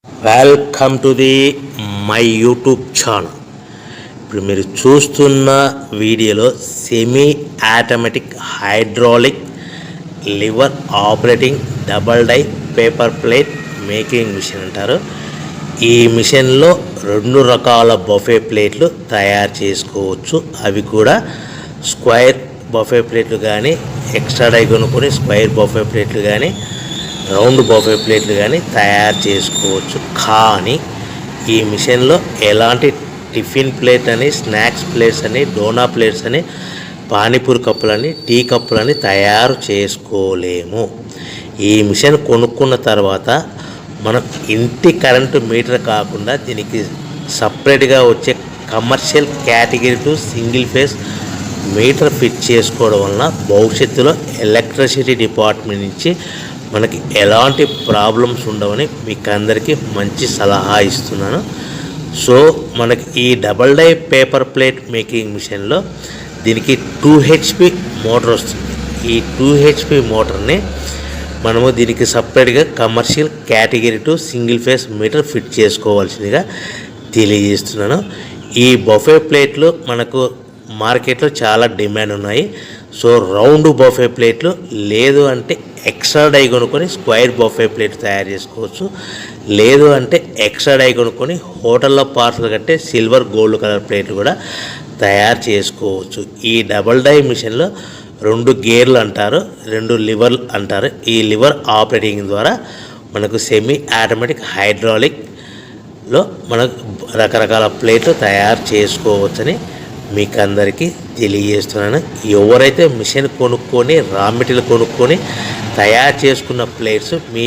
Welcome to the my YouTube channel. ఇప్పుడు మీరు చూస్తున్న వీడియోలో semi automatic hydraulic lever operating double die paper plate making machine అంటారు. ఈ మిషన్లో 2 రకాల బఫే ప్లేట్లు తయారు చేసుకోవచ్చు. అవి కూడా స్క్వేర్ బఫే ప్లేట్లు కానీ, ఎక్స్ట్రా డై కొనుక్కొని స్క్వేర్ బఫే ప్లేట్లు కానీ, రౌండ్ బఫే ప్లేట్లు కానీ తయారు చేసుకోవచ్చు. కానీ ఈ మిషన్లో ఎలాంటి టిఫిన్ ప్లేట్ అని, స్నాక్స్ ప్లేట్స్ అని, డోనా ప్లేట్స్ అని, పానీపూరి కప్పులని, టీ కప్పులని తయారు చేసుకోలేము. ఈ మిషన్ కొనుక్కున్న తర్వాత మనం ఇంటి కరెంటు మీటర్ కాకుండా దీనికి సపరేట్గా వచ్చే commercial category to single phase metre fit చేసుకోవడం వలన భవిష్యత్తులో ఎలక్ట్రిసిటీ డిపార్ట్మెంట్ నుంచి మనకి ఎలాంటి ప్రాబ్లమ్స్ ఉండవని మీకు అందరికీ మంచి సలహా ఇస్తున్నాను. సో మనకి ఈ double die paper plate making మిషన్లో దీనికి 2 HP మోటార్ వస్తుంది. ఈ 2 HP మోటార్ని మనము దీనికి సపరేట్గా commercial category to single phase metre fit చేసుకోవాల్సిందిగా తెలియజేస్తున్నాను. ఈ బఫే ప్లేట్లు మనకు మార్కెట్లో చాలా డిమాండ్ ఉన్నాయి. సో రౌండ్ బఫే ప్లేట్లు లేదు అంటే ఎక్స్ట్రా డై కొనుక్కొని స్క్వేర్ బఫే ప్లేట్ తయారు చేసుకోవచ్చు. లేదు అంటే ఎక్స్ట్రా డై కొనుక్కొని హోటల్లో పార్సల్ కట్టే సిల్వర్ గోల్డ్ కలర్ ప్లేట్లు కూడా తయారు చేసుకోవచ్చు. ఈ డబల్ డై మిషన్లో 2 గేర్లు అంటారు, 2 లివర్లు అంటారు. ఈ లివర్ ఆపరేటింగ్ ద్వారా మనకు సెమీ ఆటోమేటిక్ హైడ్రాలిక్లో మనకు రకరకాల ప్లేట్లు తయారు చేసుకోవచ్చని మీకు అందరికీ తెలియజేస్తున్నాను. ఎవరైతే మిషన్ కొనుక్కొని రా మెటీరియల్ కొనుక్కొని తయారు చేసుకున్న ప్లేట్స్ మీ